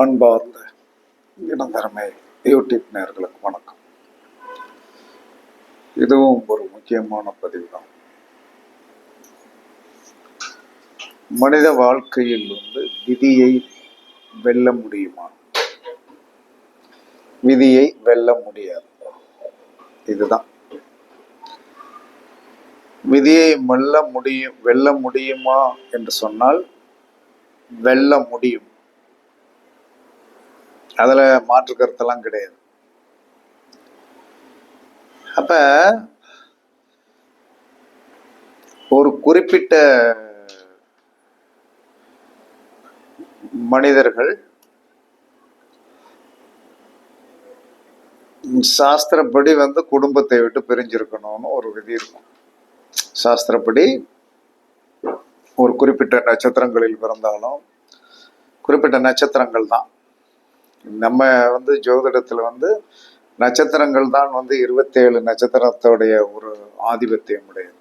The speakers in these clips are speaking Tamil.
அன்பார்ந்த இனந்தரமை யூடியூப் நேயர்களுக்கு வணக்கம். இதுவும் ஒரு முக்கியமான பதிவு தான். மனித வாழ்க்கையில் விதியை வெல்ல முடியுமா? விதியை வெல்ல முடியாது. இதுதான் விதியை வெல்ல முடியுமா என்று சொன்னால் வெல்ல முடியும். அதுல மாற்று கருத்தெல்லாம் கிடையாது. அப்ப ஒரு குறிப்பிட்ட மனிதர்கள் சாஸ்திரப்படி குடும்பத்தை விட்டு பிரிஞ்சிருக்கணும்னு ஒரு விதி இருக்கும். சாஸ்திரப்படி ஒரு குறிப்பிட்ட நட்சத்திரங்களில் பிறந்தாலும், குறிப்பிட்ட நட்சத்திரங்கள் தான் நம்ம ஜோதிடத்துல நட்சத்திரங்கள் தான் 27 நட்சத்திரத்தோடைய ஒரு ஆதிபத்தியம் உடையது.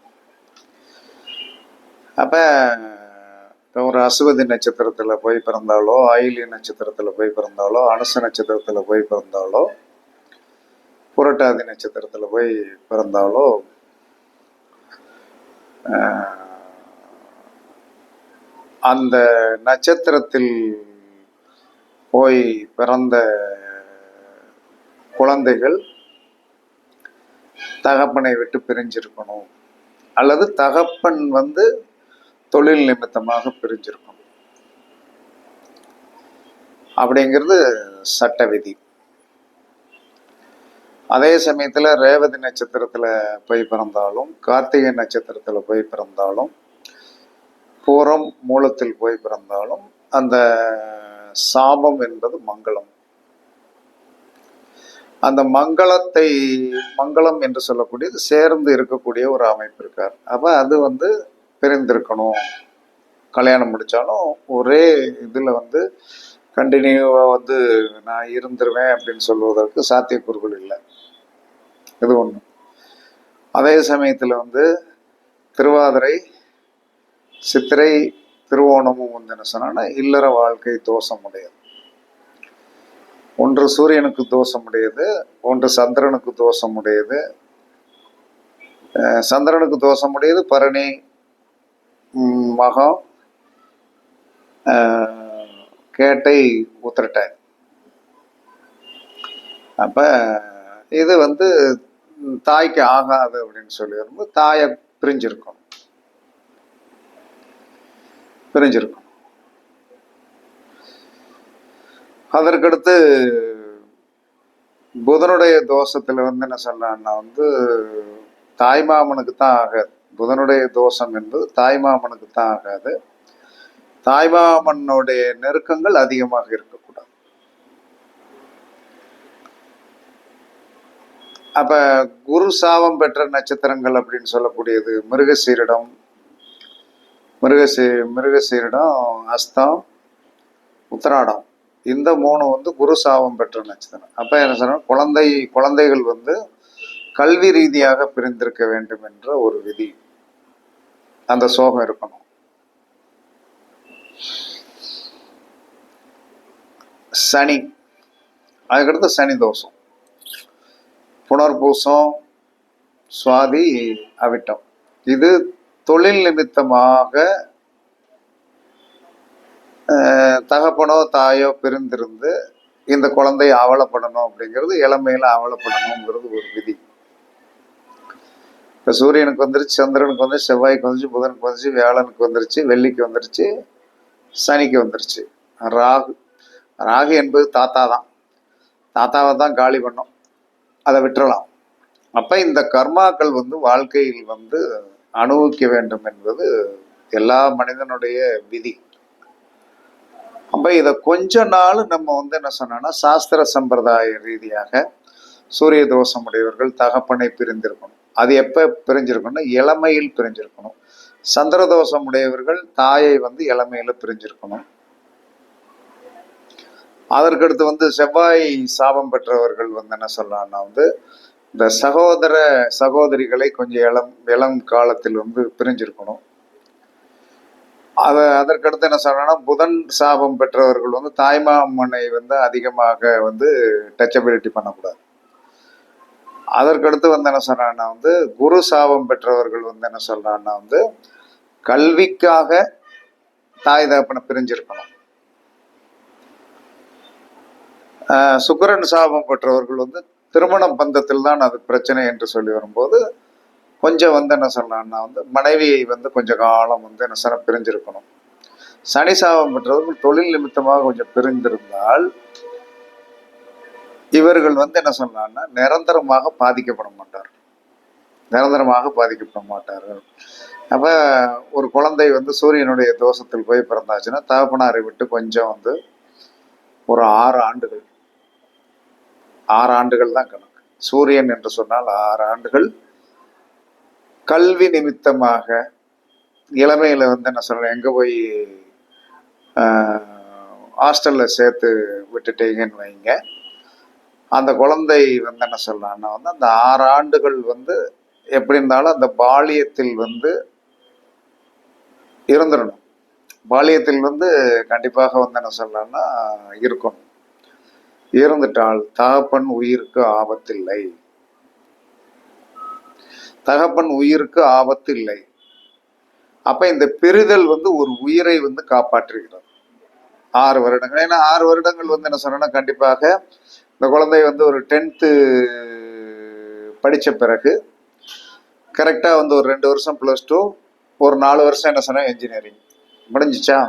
அப்ப ஒரு அசுவதி நட்சத்திரத்துல போய் பிறந்தாலோ, ஆயில்ய நட்சத்திரத்துல போய் பிறந்தாலோ, அனுச நட்சத்திரத்துல போய் பிறந்தாலோ, புரட்டாதி நட்சத்திரத்துல போய் பிறந்தாலோ, அந்த நட்சத்திரத்தில் போய் பிறந்த குழந்தைகள் தகப்பனை விட்டு பிரிஞ்சிருக்கணும், அல்லது தகப்பன் தொழில் நிமித்தமாக பிரிஞ்சிருக்கணும் அப்படிங்கிறது சட்ட விதி. அதே சமயத்துல ரேவதி நட்சத்திரத்துல போய் பிறந்தாலும், கார்த்திகை நட்சத்திரத்துல போய் பிறந்தாலும், பூரம் மூலத்தில் போய் பிறந்தாலும் அந்த சாபம் என்பது மங்களம். அந்த மங்களம் என்று சொல்லக்கூடியது சேர்ந்து இருக்கக்கூடிய ஒரு அமைப்பு இருக்கார். அப்ப அது பிரிந்திருக்கணும். கல்யாணம் முடிச்சாலும் ஒரே இதுல கண்டினியூவா நான் இருந்துருவேன் அப்படின்னு சொல்வதற்கு சாத்தியக்கூறுகள் இல்லை. இது ஒண்ணு. அதே சமயத்துல திருவாதிரை, சித்திரை, திருவோணமும் என்ன சொன்னா இல்லற வாழ்க்கை தோஷம் உடையது. ஒன்று சூரியனுக்கு தோஷம் உடையது, ஒன்று சந்திரனுக்கு தோஷம் உடையது. சந்திரனுக்கு தோஷம் உடையது பரணி, மகம், கேட்டை, உத்திரட்டாய். அப்ப இது தாய்க்கு ஆகாது அப்படின்னு சொல்லி வரும்போது தாயை பிரிஞ்சிருக்கும். அதற்கடுத்து புதனுடைய தோஷத்துல என்ன சொன்னான்னா தாய்மாமனுக்கு தான் ஆகாது. புதனுடைய தோஷம் என்பது தாய்மாமனுக்கு தான் ஆகாது. தாய்மாமனுடைய நெருக்கங்கள் அதிகமாக இருக்கக்கூடாது. அப்ப குரு சாபம் பெற்ற நட்சத்திரங்கள் அப்படின்னு சொல்லக்கூடியது மிருகசீரிடம், அஸ்தம், உத்திராடம். இந்த 3 குரு சாபம் பெற்ற நட்சத்திரம். அப்ப என்ன சொன்னா குழந்தைகள் கல்வி ரீதியாக பிரிந்திருக்க வேண்டும் என்ற ஒரு விதி, அந்த சோகம் இருக்கணும். சனி, அதுக்கடுத்து சனி தோஷம், புனர்பூசம், சுவாதி, அவிட்டம். இது தொழில் நிமித்தமாக தகப்பனோ தாயோ பிரிந்திருந்து இந்த குழந்தை அவலப்படணும் அப்படிங்கிறது, இளமையில அவலப்படணுங்கிறது ஒரு விதி. இப்ப சூரியனுக்கு வந்துருச்சு, சந்திரனுக்கு வந்துருச்சு, செவ்வாய்க்கு வந்துருச்சு, புதனுக்கு வந்துருச்சு, வியாழனுக்கு வந்துருச்சு, வெள்ளிக்கு வந்துருச்சு, சனிக்கு வந்துருச்சு. ராகு என்பது தாத்தாவை தான் காலி பண்ணும், அதை விட்டுறலாம். அப்ப இந்த கர்மாக்கள் வாழ்க்கையில் அனுபவிக்க வேண்டும் என்பது எல்லா மனிதனுடைய விதி. அப்ப இத கொஞ்ச நாள் நம்ம என்ன சொன்னோம்னா சாஸ்திர சம்பிரதாய ரீதியாக சூரிய தோஷம் உடையவர்கள் தகப்பனை பிரிந்திருக்கணும். அது எப்ப பிரிஞ்சிருக்கணும்னா இளமையில் பிரிஞ்சிருக்கணும். சந்திர தோஷம் உடையவர்கள் தாயை இளமையில பிரிஞ்சிருக்கணும். அதற்கடுத்து செவ்வாய் சாபம் பெற்றவர்கள் என்ன சொல்லலாம்னா இந்த சகோதரிகளை கொஞ்சம் இளம் காலத்தில் பிரிஞ்சிருக்கணும். அதற்கடுத்து என்ன சொல்றேன்னா, புதன் சாபம் பெற்றவர்கள் வந்து தாய்மாமனை வந்து அதிகமாக வந்து டச்சபிலிட்டி பண்ணக்கூடாது. அதற்கடுத்து வந்து என்ன சொல்றான்னா வந்து குரு சாபம் பெற்றவர்கள் வந்து என்ன சொல்றான்னா வந்து கல்விக்காக தாய் தகப்பனை பிரிஞ்சிருக்கணும். சுக்கிரன் சாபம் பெற்றவர்கள் வந்து திருமண பந்தத்தில் தான் அது பிரச்சனை என்று சொல்லி வரும்போது கொஞ்சம் வந்து என்ன சொல்லலாம்னா வந்து மனைவியை வந்து கொஞ்ச காலம் வந்து என்ன சொல்ல பிரிஞ்சிருக்கணும். சனி சாபம் பெற்றவர்கள் தொழில் நிமித்தமாக கொஞ்சம் பிரிந்திருந்தால் இவர்கள் வந்து என்ன சொல்லலாம்னா நிரந்தரமாக பாதிக்கப்பட மாட்டார்கள். நிரந்தரமாக பாதிக்கப்பட மாட்டார்கள். அப்ப ஒரு குழந்தை வந்து சூரியனுடைய தோஷத்தில் போய் பிறந்தாச்சுன்னா தகப்பனாரை விட்டு கொஞ்சம் வந்து ஒரு 6 ஆண்டுகள் 6 ஆண்டுகள் தான் கணக்கு. சூரியன் என்று சொன்னால் 6 ஆண்டுகள் கல்வி நிமித்தமாக இளமையில வந்து என்ன சொல்றேன் எங்க போய் ஹாஸ்டல்ல சேர்த்து விட்டுட்டீங்கன்னு வைங்க, அந்த குழந்தை வந்து என்ன சொல்லலாம்னா வந்து அந்த 6 ஆண்டுகள் வந்து எப்படி இருந்தாலும் அந்த பாலியத்தில் வந்து இருந்துடணும். பாலியத்தில் வந்து கண்டிப்பாக வந்து என்ன சொல்லலாம்னா இருக்கணும். இருந்துட்டால் தகப்பன் உயிருக்கு ஆபத்தில்லை. தகப்பன் உயிருக்கு ஆபத்து இல்லை. அப்ப இந்த பிரிதல் வந்து ஒரு உயிரை வந்து காப்பாற்றுகிறது. 6 வருடங்கள். ஏன்னா 6 வருடங்கள் வந்து என்ன சொன்னா கண்டிப்பாக இந்த குழந்தை வந்து ஒரு 10th படிச்ச பிறகு கரெக்டா வந்து ஒரு 2 வருஷம் +2, ஒரு 4 வருஷம் என்ன சொன்னா என்ஜினியரிங் முடிஞ்சிச்சா.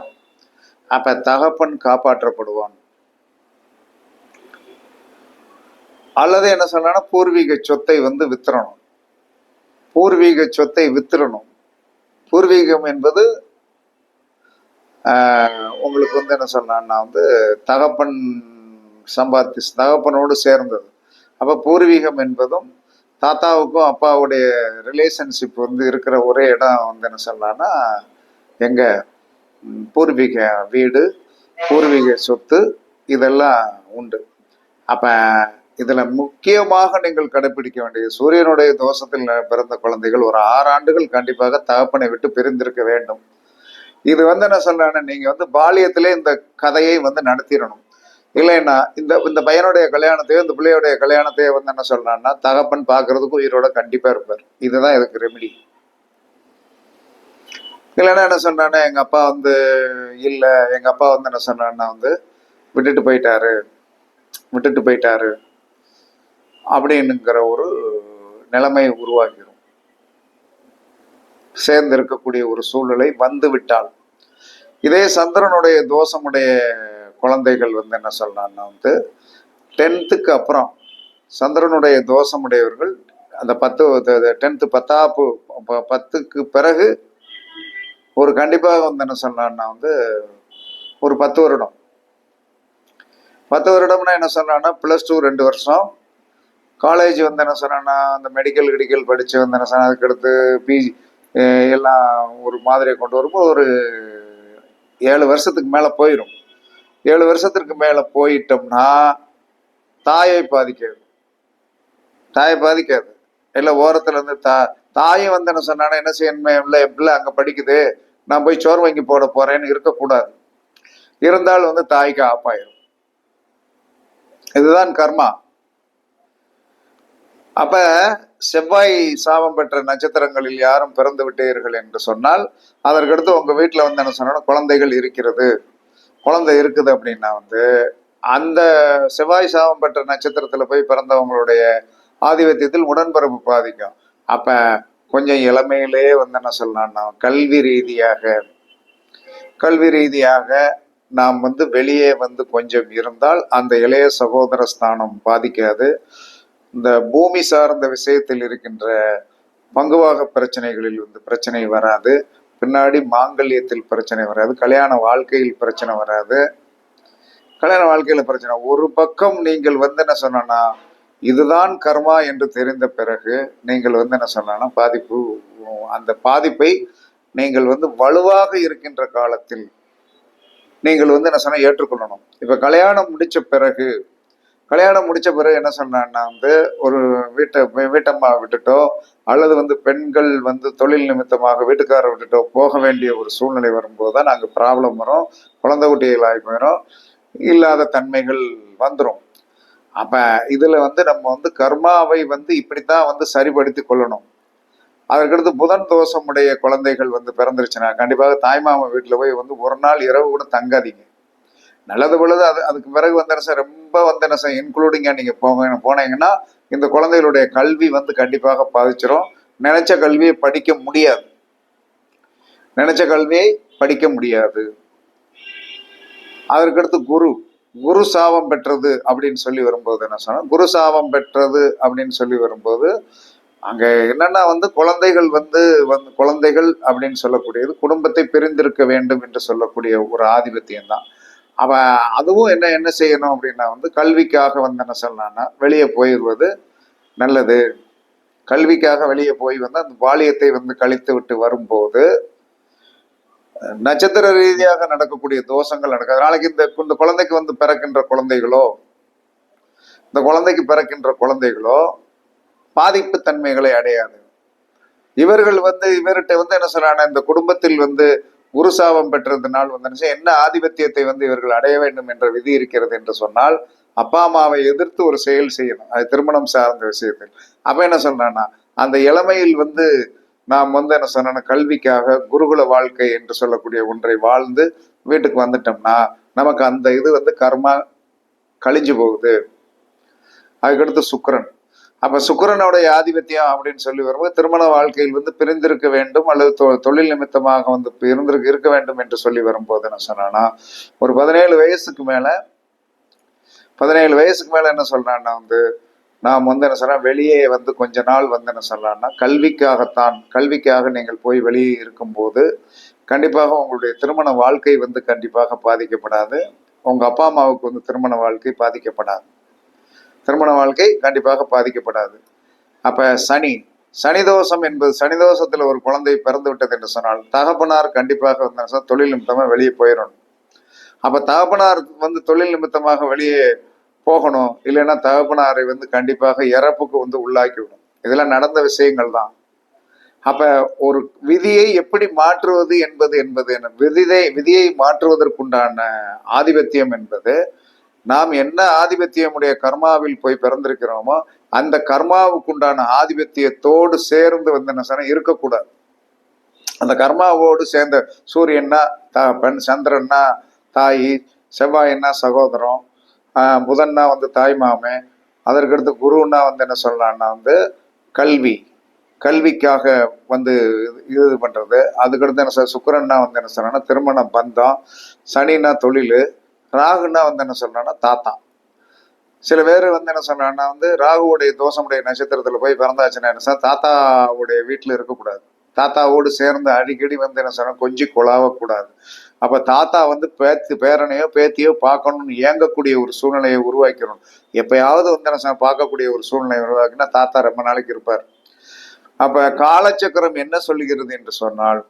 அப்ப தகப்பன் காப்பாற்றப்படுவான். அல்லது என்ன சொன்னா பூர்வீக சொத்தை வந்து வித்துறணும். பூர்வீக சொத்தை வித்துறணும். பூர்வீகம் என்பது உங்களுக்கு வந்து என்ன சொன்னா வந்து தகப்பன் தகப்பனோடு சேர்ந்தது. அப்ப பூர்வீகம் என்பதும் தாத்தாவுக்கும் அப்பாவுடைய ரிலேஷன்ஷிப் வந்து இருக்கிற ஒரே இடம் வந்து என்ன சொல்லலாம்னா எங்க பூர்வீக வீடு, பூர்வீக சொத்து இதெல்லாம் உண்டு. அப்ப இதுல முக்கியமாக நீங்கள் கடைபிடிக்க வேண்டியது சூரியனுடைய தோஷத்தில் பிறந்த குழந்தைகள் ஒரு 6 ஆண்டுகள் கண்டிப்பாக தகப்பனை விட்டு பிரிந்திருக்க வேண்டும். இது வந்து என்ன சொல்றேன்னா நீங்க வந்து பாலியத்திலே இந்த கதையை வந்து நடத்திடணும். இல்லைன்னா இந்த பையனுடைய கல்யாணத்தையோ இந்த பிள்ளையுடைய கல்யாணத்தையோ வந்து என்ன சொல்றான்னா தகப்பன் பாக்குறதுக்கு உயிரோட கண்டிப்பா இருப்பார். இதுதான் இதுக்கு ரெமிடி. இல்லைன்னா என்ன சொன்னான்னா எங்க அப்பா வந்து இல்ல எங்க அப்பா வந்து என்ன சொன்னான்னா வந்து விட்டுட்டு போயிட்டாரு அப்படின்னுங்கிற ஒரு நிலைமை உருவாகிடும். சேர்ந்து இருக்கக்கூடிய ஒரு சூழ்நிலை வந்து விட்டால் இதே சந்திரனுடைய தோஷமுடைய குழந்தைகள் வந்து என்ன சொல்றான்னா வந்து 10th அப்புறம் சந்திரனுடைய தோஷமுடையவர்கள் அந்த 10th 10க்கு பிறகு ஒரு கண்டிப்பாக வந்து என்ன சொல்றான்னா வந்து ஒரு 10 வருடம் 10 வருடம்னா என்ன சொல்றான்னா +2 2 வருஷம், காலேஜ் வந்து என்ன சொன்னா அந்த மெடிக்கல் படிச்சு வந்து என்ன சொன்னா அதுக்கடுத்து பிஜி எல்லாம் ஒரு மாதிரியை கொண்டு வரும்போது ஒரு 7 வருஷத்துக்கு மேல போயிடும். 7 வருஷத்திற்கு மேல போயிட்டோம்னா தாயை பாதிக்காது. இல்ல ஓரத்துல இருந்து தாயும் வந்து என்ன சொன்னா என்ன செய்யணுமே இல்லை என் பிள்ளை அங்க படிக்குது நான் போய் சோறு வாங்கி போட போறேன்னு இருக்கக்கூடாது. இருந்தால் வந்து தாய்க்கு ஆப்பாயிரும். இதுதான் கர்மா. அப்ப செவ்வாய் சாபம் பெற்ற நட்சத்திரங்களில் யாரும் பிறந்து விட்டீர்கள் என்று சொன்னால் அதற்கடுத்து உங்க வீட்டுல வந்து என்ன சொன்னா குழந்தைகள் இருக்கிறது, குழந்தை இருக்குது அப்படின்னா வந்து அந்த செவ்வாய் சாபம் பெற்ற நட்சத்திரத்துல போய் பிறந்தவங்களுடைய ஆதிபத்தியத்தில் உடன்பிறப்பு பாதிக்கும். அப்ப கொஞ்சம் இளமையிலே வந்து என்ன சொல்லலாம்னா கல்வி ரீதியாக நாம் வந்து வெளியே வந்து கொஞ்சம் இருந்தால் அந்த இளைய சகோதர ஸ்தானம் பாதிக்காது. இந்த பூமி சார்ந்த விஷயத்தில் இருக்கின்ற பங்குவாக பிரச்சனைகளில் வந்து பிரச்சனை வராது. பின்னாடி மாங்கல்யத்தில் பிரச்சனை வராது. கல்யாண வாழ்க்கையில் பிரச்சனை வராது. கல்யாண வாழ்க்கையில பிரச்சனை ஒரு பக்கம் நீங்கள் வந்து என்ன சொன்னா இதுதான் கர்மா என்று தெரிந்த பிறகு நீங்கள் வந்து என்ன சொன்னா அந்த பாதிப்பை நீங்கள் வந்து வலுவாக இருக்கின்ற காலத்தில் நீங்கள் வந்து என்ன சொன்னா ஏற்றுக்கொள்ளணும். இப்ப கல்யாணம் முடிச்ச பிறகு கல்யாணம் முடிச்ச பிறகு என்ன சொன்னான்னா வந்து ஒரு வீட்டம்மா விட்டுட்டோ அல்லது வந்து பெண்கள் வந்து தொழில் நிமித்தமாக வீட்டுக்காரரை விட்டுட்டோ போக வேண்டிய ஒரு சூழ்நிலை வரும்போது தான் நாங்கள் ப்ராப்ளம் வரும், குழந்தை குட்டிகள் ஆகி போயிடும், இல்லாத தன்மைகள் வந்துடும். அப்ப இதுல வந்து நம்ம வந்து கர்மாவை வந்து இப்படித்தான் வந்து சரிபடுத்தி கொள்ளணும். அதற்கடுத்து புதன் தோஷமுடைய குழந்தைகள் வந்து பிறந்துருச்சுன்னா கண்டிப்பாக தாய்மாமா வீட்டுல போய் வந்து ஒரு நாள் இரவு கூட தங்காதீங்க. நல்லது பொழுது அதுக்கு பிறகு வந்து ரொம்ப வந்து இன்க்ளூடிங்கா நீங்க போனீங்கன்னா இந்த குழந்தைகளுடைய கல்வி வந்து கண்டிப்பாக பாதிச்சிடும். நினைச்ச கல்வியை படிக்க முடியாது, நினைச்ச கல்வியை படிக்க முடியாது. அதற்கடுத்து குரு சாபம் பெற்றது அப்படின்னு சொல்லி வரும்போது என்ன சொன்னா, குரு சாபம் பெற்றது அப்படின்னு சொல்லி வரும்போது அங்க என்னன்னா வந்து குழந்தைகள் வந்து குழந்தைகள் அப்படின்னு சொல்லக்கூடியது குடும்பத்தை பிரிந்திருக்க வேண்டும் என்று சொல்லக்கூடிய ஒரு ஆதிபத்தியம் தான். அவ அதுவும் என்ன செய்யணும் அப்படின்னா வந்து கல்விக்காக வந்து என்ன சொல்லலாம்னா வெளியே போயிடுவது நல்லது. கல்விக்காக வெளியே போய் வந்து அந்த பாலியத்தை வந்து கழித்து விட்டு வரும்போது நட்சத்திர ரீதியாக நடக்கக்கூடிய தோஷங்கள் நடக்காது. நாளைக்கு இந்த குழந்தைக்கு வந்து பிறக்கின்ற குழந்தைகளோ இந்த குழந்தைக்கு பிறக்கின்ற குழந்தைகளோ பாதிப்பு தன்மைகளை அடையாது. இவர்கள் வந்து இவர்கிட்ட வந்து என்ன சொல்றாங்க, இந்த குடும்பத்தில் வந்து குருசாபம் பெற்றதுனால் வந்து என்ன ஆதிபத்தியத்தை வந்து இவர்கள் அடைய வேண்டும் என்ற விதி இருக்கிறது என்று சொன்னால் அப்பா அம்மாவை எதிர்த்து ஒரு செயல் செய்யணும், அது திருமணம் சார்ந்த விஷயத்தில். அப்ப என்ன சொல்றான்னா அந்த இளமையில் வந்து நாம் வந்து என்ன சொன்ன கல்விக்காக குருகுல வாழ்க்கை என்று சொல்லக்கூடிய ஒன்றை வாழ்ந்து வீட்டுக்கு வந்துட்டோம்னா நமக்கு அந்த இது வந்து கர்மா கழிஞ்சு போகுது. அதுக்கடுத்து சுக்கிரன். அப்ப சுக்கிரனுடைய ஆதிபத்தியம் அப்படின்னு சொல்லி வரும்போது திருமண வாழ்க்கையில் வந்து பிரிந்திருக்க வேண்டும் அல்லது தொழில் நிமித்தமாக வந்து இருக்க வேண்டும் என்று சொல்லி வரும்போது என்ன சொன்னா ஒரு 17 வயசுக்கு மேல என்ன சொல்றான்னா வந்து நாம் வந்து என்ன சொல்றோம் வெளியே வந்து கொஞ்ச நாள் வந்து என்ன சொல்லலாம்னா கல்விக்காக நீங்கள் போய் வெளியே இருக்கும்போது கண்டிப்பாக உங்களுடைய திருமண வாழ்க்கை வந்து கண்டிப்பாக பாதிக்கப்படாது. உங்க அப்பா அம்மாவுக்கு வந்து திருமண வாழ்க்கை கண்டிப்பாக பாதிக்கப்படாது. அப்ப சனி தோஷம் என்பது சனி தோஷத்துல ஒரு குழந்தை பிறந்து விட்டது என்று சொன்னால் தகப்பனார் கண்டிப்பாக வந்து தொழில் நிமித்தமாக வெளியே போயிடணும். அப்ப தகப்பனார் வந்து தொழில் நிமித்தமாக வெளியே போகணும், இல்லைன்னா தகப்பனாரை வந்து கண்டிப்பாக இறப்புக்கு வந்து உள்ளாக்கிவிடும். இதெல்லாம் நடந்த விஷயங்கள் தான். அப்ப ஒரு விதியை எப்படி மாற்றுவது என்பது என்ன விதியை மாற்றுவதற்குண்டான ஆதிபத்தியம் என்பது நாம் என்ன ஆதிபத்தியமுடைய கர்மாவில் போய் பிறந்திருக்கிறோமோ அந்த கர்மாவுக்குண்டான ஆதிபத்தியத்தோடு சேர்ந்து வந்து என்ன சொன்ன இருக்கக்கூடாது. அந்த கர்மாவோடு சேர்ந்த சூரியன்னா தகப்பன், சந்திரன்னா தாய், செவ்வாய்னா சகோதரம், புதன்னா வந்து தாய் மாமே, அதற்கடுத்து குருன்னா வந்து என்ன சொல்லலாம்னா வந்து கல்விக்காக வந்து இது பண்றது. அதுக்கடுத்து என்ன சுக்கிரன்னா வந்து என்ன சொல்லணும்னா திருமண பந்தம், சனின்னா தொழில், ராகுன்னா வந்து என்ன சொல்லணும்னா தாத்தா. சில பேர் வந்து என்ன சொல்றாங்கன்னா வந்து ராகுவுடைய தோஷமுடைய நட்சத்திரத்துல போய் பிறந்தாச்சுன்னா என்ன சொன்னா தாத்தாவுடைய வீட்டுல இருக்கக்கூடாது, தாத்தாவோடு சேர்ந்து அடிக்கடி வந்து என்ன சொன்னா கொஞ்சம் கொலாவக்கூடாது. அப்ப தாத்தா வந்து பேரனையோ பேத்தியோ பார்க்கணும்னு இயங்கக்கூடிய ஒரு சூழ்நிலையை உருவாக்கணும். எப்பயாவது வந்து என்ன பார்க்கக்கூடிய ஒரு சூழ்நிலையை உருவாக்கினா தாத்தா ரொம்ப நாளைக்கு இருப்பார். அப்ப காலச்சக்கரம் என்ன சொல்லுகிறது என்று சொன்னால்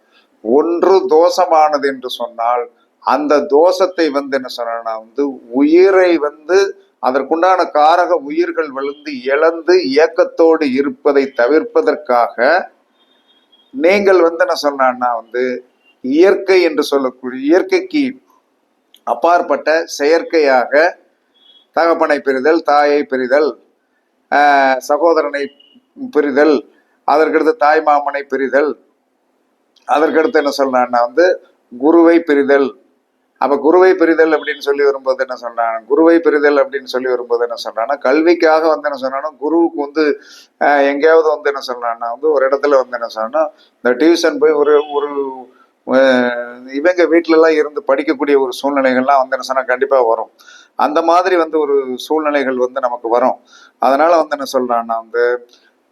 ஒன்று தோஷமானது என்று சொன்னால் அந்த தோஷத்தை வந்து என்ன சொன்னா வந்து உயிரை வந்து அதற்குண்டான காரக உயிர்கள் விழுந்து இழந்து இயக்கத்தோடு இருப்பதை தவிர்ப்பதற்காக நீங்கள் வந்து என்ன சொன்னா வந்து இயற்கை என்று சொல்லக்கூடிய இயற்கைக்கு அப்பாற்பட்ட செயற்கையாக தகப்பனை பிரிதல், தாயை பிரிதல், சகோதரனை பிரிதல், அதற்கடுத்து தாய் மாமனை பிரிதல், அதற்கடுத்து என்ன சொல்றான்னா வந்து குருவை பிரிதல். அப்ப குருவை பிரிதல் அப்படின்னு சொல்லி வரும்போது என்ன சொல்றாங்கன்னா கல்விக்காக வந்து என்ன சொன்னா குருவுக்கு வந்து எங்கேயாவது வந்து என்ன சொல்றான்னா வந்து ஒரு இடத்துல வந்து என்ன சொன்னா இந்த டியூஷன் போய் ஒரு ஒரு இவங்க வீட்டுல எல்லாம் இருந்து படிக்கக்கூடிய ஒரு சூழ்நிலைகள்லாம் வந்து என்ன சொன்னா கண்டிப்பா வரும். அந்த மாதிரி வந்து ஒரு சூழ்நிலைகள் வந்து நமக்கு வரும். அதனால வந்து என்ன சொல்றான்னா வந்து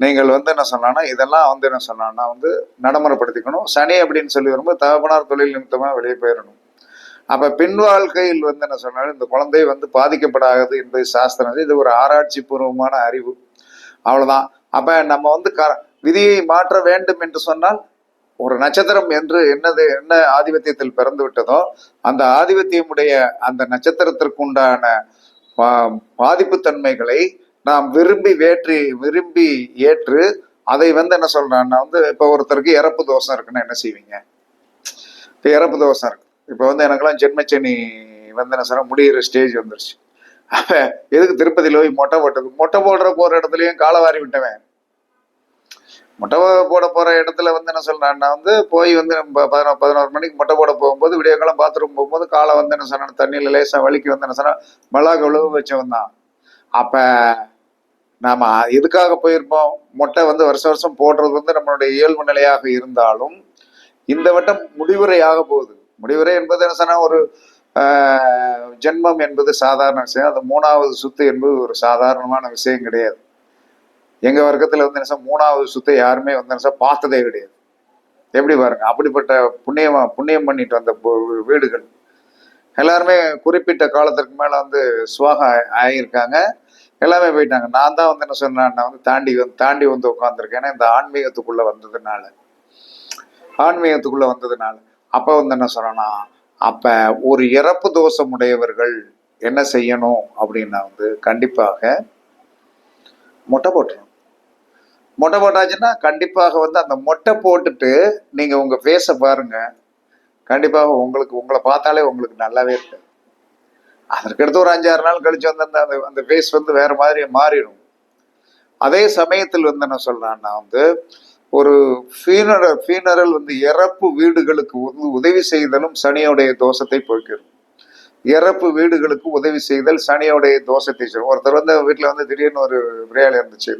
நீங்கள் வந்து என்ன சொன்னா இதெல்லாம் வந்து என்ன சொன்னா வந்து நடைமுறைப்படுத்திக்கணும். சனி அப்படின்னு சொல்லி வரும்போது தகப்பனார் தொழில் நிமித்தமா வெளியே போயிடணும். அப்ப பின் வாழ்க்கையில் வந்து என்ன சொன்னாலும் இந்த குழந்தை வந்து பாதிக்கப்படாது என்பது சாஸ்திரம். இது ஒரு ஆராய்ச்சி பூர்வமான அறிவு, அவ்வளவுதான். அப்ப நம்ம வந்து விதியை மாற்ற வேண்டும் என்று சொன்னால் ஒரு நட்சத்திரம் என்று என்ன ஆதிபத்தியத்தில் பிறந்து விட்டதோ அந்த ஆதிபத்தியமுடைய அந்த நட்சத்திரத்திற்கு உண்டான பாதிப்பு தன்மைகளை நாம் விரும்பி ஏற்று அதை என்ன சொல்றான்னா இப்ப ஒருத்தருக்கு இறப்பு தோஷம் இருக்குன்னா என்ன செய்வீங்க? இப்ப இறப்பு தோஷம் இருக்கு. இப்ப எனக்கெல்லாம் ஜென்மச்சனி என்ன சொல்ற முடிகிற ஸ்டேஜ் வந்துருச்சு. அப்ப எதுக்கு திருப்பதியில போய் மொட்டை போட்டது? மொட்டை போடுற போற இடத்துலயும் காலவாரி விட்டவன். மொட்டை போட போற இடத்துல என்ன சொல்றான்னா போய் 11 மணிக்கு மொட்டை போட போகும்போது விடிய காலம் பாத்ரூம் போகும்போது காலை என்ன சொன்ன தண்ணியில லேசா வலிக்கு என்ன சொன்னா மிளகா கழுவு வச்சவன் தான். அப்ப நாம எதுக்காக போயிருப்போம்? மொட்டை வருஷம் போடுறது நம்மளுடைய இயல்பு நிலையாக இருந்தாலும் இந்த வட்டம் முடிவுரையாக போகுது. முடிவுரை என்பது என்ன சொன்னா ஒரு ஜென்மம் என்பது சாதாரண விஷயம். அது 3வது சுத்து என்பது ஒரு சாதாரணமான விஷயம் கிடையாது. எங்க வர்க்கத்துல என்ன 3வது சுத்தை யாருமே என்ன பார்த்ததே கிடையாது. எப்படி பாருங்க, அப்படிப்பட்ட புண்ணியம் பண்ணிட்டு வந்த வீடுகள் எல்லாருமே குறிப்பிட்ட காலத்திற்கு மேல சுவாக ஆகியிருக்காங்க. எல்லாமே போயிட்டாங்க. நான் தான் என்ன சொன்னேன், நான் தாண்டி உட்காந்துருக்கேன். இந்த ஆன்மீகத்துக்குள்ள வந்ததுனால அப்ப என்ன சொன்னா, அப்ப ஒரு இறப்பு தோஷம் உடையவர்கள் என்ன செய்யணும் அப்படின்னா கண்டிப்பாக மொட்டை போட்டுரும். மொட்டை போட்டாச்சுன்னா கண்டிப்பாக அந்த மொட்டை போட்டுட்டு நீங்க உங்க ஃபேஸ பாருங்க. கண்டிப்பாக உங்களை பார்த்தாலே உங்களுக்கு நல்லாவே இருக்கு. அதற்கடுத்து ஒரு 5-6 நாள் கழிச்சு அந்த ஃபேஸ் வேற மாதிரி மாறிடும். அதே சமயத்தில் என்ன சொல்றான்னா ஒரு ஃபீனரல் இறப்பு வீடுகளுக்கு உதவி செய்தலும் சனியோடைய தோஷத்தை போக்கிடும். இறப்பு வீடுகளுக்கு உதவி செய்தல் சனியோடைய தோஷத்தை சொல்லும். ஒருத்தர் வீட்டுல திடீர்னு ஒரு விரையாளி இருந்துச்சு.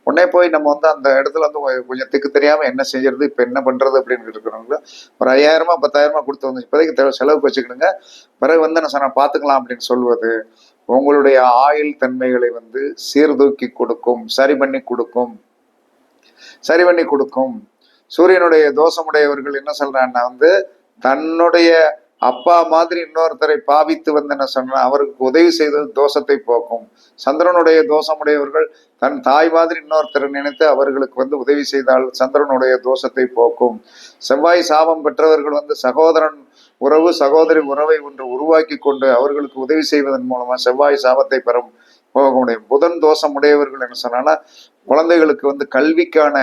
உடனே போய் நம்ம அந்த இடத்துல கொஞ்சம் திக்கு தெரியாம என்ன செய்யறது, இப்ப என்ன பண்றது அப்படின்னு இருக்கிறவங்க ஒரு 5000 10,000 கொடுத்து இப்போதைக்கு செலவுக்கு வச்சுக்கணுங்க, பிறகு என்ன சொன்னா பாத்துக்கலாம் அப்படின்னு சொல்வது உங்களுடைய ஆயுள் தன்மைகளை சீர்தூக்கி கொடுக்கும், சரி பண்ணி கொடுக்கும். சூரியனுடைய தோஷமுடையவர்கள் என்ன சொல்றான்னா தன்னுடைய அப்பா மாதிரி இன்னொருத்தரை பாவித்து என்ன சொன்னா அவருக்கு உதவி செய்தது தோஷத்தை போக்கும். சந்திரனுடைய தோஷமுடையவர்கள் தன் தாய் மாதிரி இன்னொருத்தரை நினைத்து அவர்களுக்கு உதவி செய்தால் சந்திரனுடைய தோஷத்தை போக்கும். செவ்வாய் சாபம் பெற்றவர்கள் சகோதரன் உறவு சகோதரி உறவை ஒன்று உருவாக்கி கொண்டு அவர்களுக்கு உதவி செய்வதன் மூலமா செவ்வாய் சாபத்தை போக முடியும். புதன் தோஷம் உடையவர்கள் என்ன சொன்னா குழந்தைகளுக்கு கல்விக்கான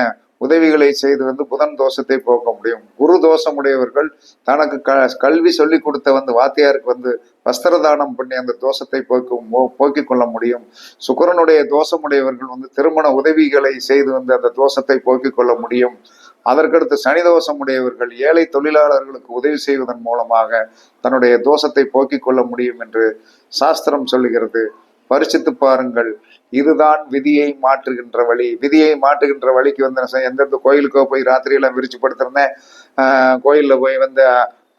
உதவிகளை செய்து புதன் தோஷத்தை போக்க முடியும். குரு தோஷம் உடையவர்கள் தனக்கு கல்வி சொல்லி கொடுத்த வாத்தியாருக்கு வஸ்திரதானம் பண்ணி அந்த தோஷத்தை போக்கிக் கொள்ள முடியும். சுக்கிரனுடைய தோஷமுடையவர்கள் திருமண உதவிகளை செய்து அந்த தோஷத்தை போக்கிக் கொள்ள முடியும். அதற்கடுத்து சனி தோஷம் உடையவர்கள் ஏழை தொழிலாளர்களுக்கு உதவி செய்வதன் மூலமாக தன்னுடைய தோஷத்தை போக்கிக் கொள்ள முடியும் என்று சாஸ்திரம் சொல்லுகிறது. பரிசித்து பாருங்கள். இதுதான் விதியை மாற்றுகின்ற வழி. விதியை மாற்றுகின்ற வழிக்கு எந்தெந்த கோயிலுக்கோ போய் ராத்திரியெல்லாம் விரிச்சு படுத்திருந்தேன், கோயில்ல போய்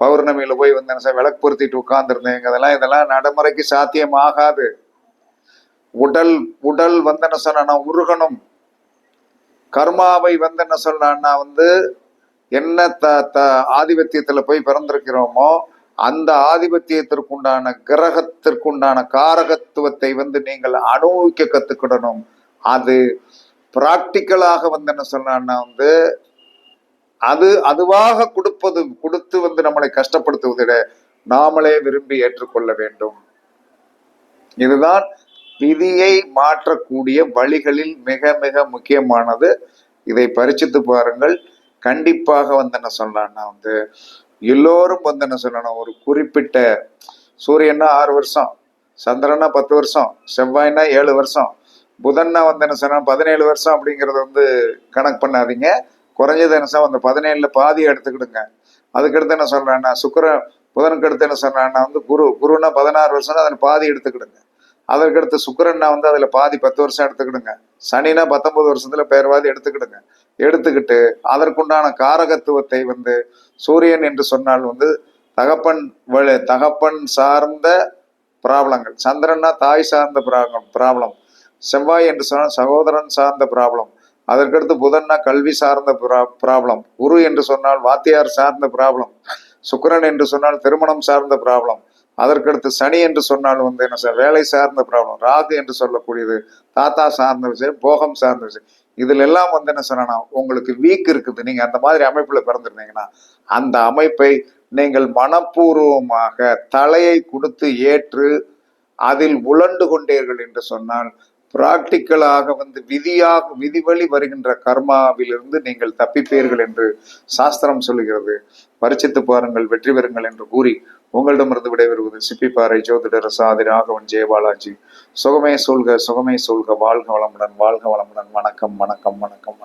பௌர்ணமியில போய் விளக்கு பொருத்திட்டு உட்கார்ந்துருந்தேன். இதெல்லாம் நடைமுறைக்கு சாத்தியமாகாது. உடல் என்ன சொன்னா உருகணும். கர்மாவை என்ன சொன்னா என்ன ஆதிபத்தியத்துல போய் பிறந்திருக்கிறோமோ அந்த ஆதிபத்தியத்திற்குண்டான கிரகத்திற்குண்டான காரகத்துவத்தை நீங்கள் அனுபவிக்க கத்துக்கிடணும். அது பிராக்டிக்கலாக என்ன சொன்னா அதுவாக கொடுத்து நம்மளை கஷ்டப்படுத்துவதிட நாமளே விரும்பி ஏற்றுக்கொள்ள வேண்டும். இதுதான் விதியை மாற்றக்கூடிய வழிகளில் மிக மிக முக்கியமானது. இதை பரிசித்து பாருங்கள். கண்டிப்பாக என்ன சொல்லலாம்னா எல்லோரும் என்ன சொல்லணும், ஒரு குறிப்பிட்ட சூரியன்னா 6 வருஷம், சந்திரனா 10 வருஷம், செவ்வாய்னா 7 வருஷம், புதன்னா என்ன சொன்னா 17 வருஷம் அப்படிங்கறத கணக்கு பண்ணாதீங்க. குறைஞ்சது என்ன சொன்னா அந்த 17ல பாதியை எடுத்துக்கிடுங்க. அதுக்கடுத்து என்ன சொல்றான்னா புதனுக்கு அடுத்து என்ன சொல்றான்னா குருன்னா 16 வருஷம்னா அதில் பாதி எடுத்துக்கிடுங்க. அதற்கடுத்து சுக்கிரன்னா அதுல பாதி 10 வருஷம் எடுத்துக்கிடுங்க. சனினா 19 வருஷத்துல பேர்வாதி எடுத்துக்கிடுங்க. எடுத்துக்கிட்டு அதற்குண்டான காரகத்துவத்தை சூரியன் என்று சொன்னால் தகப்பன் சார்ந்த ப்ராப்ளங்கள், சந்திரன்னா தாய் சார்ந்த ப்ராப்ளம், செவ்வாய் என்று சொன்னால் சகோதரன் சார்ந்த ப்ராப்ளம், அதற்கடுத்து புதன்னா கல்வி சார்ந்த ப்ராப்ளம், குரு என்று சொன்னால் வாத்தியார் சார்ந்த ப்ராப்ளம், சுக்கிரன் என்று சொன்னால் திருமணம் சார்ந்த ப்ராப்ளம், அதற்கடுத்து சனி என்று சொன்னால் என்ன சார் வேலை சார்ந்த ப்ராப்ளம், ராகு என்று சொல்லக்கூடியது தாத்தா சார்ந்த விஷயம், போகம் சார்ந்த விஷயம். இதுல எல்லாம் என்ன சொன்னா உங்களுக்கு வீக் இருக்குது. நீங்க அந்த மாதிரி அமைப்புல பிறந்திருந்தீங்கன்னா அந்த அமைப்பை நீங்கள் மனப்பூர்வமாக தலையை கொடுத்து ஏற்று அதில் உழண்டு கொண்டீர்கள் என்று சொன்னால் பிராக்டிக்கலாக விதி வழி வருகின்ற கர்மாவிலிருந்து நீங்கள் தப்பிப்பீர்கள் என்று சாஸ்திரம் சொல்லுகிறது. பரிச்சித்து பாருங்கள், வெற்றி பெறுங்கள் என்று கூறி உங்களிடமிருந்து விடைபெறுவது சிப்பிப்பாறை ஜோதிடர் சாதி ராகவன் ஜெயபாலாஜி. சுகமே சொல்க, சுகமே சொல்க. வாழ்க வளமுடன், வாழ்க வளமுடன். வணக்கம், வணக்கம், வணக்கம்.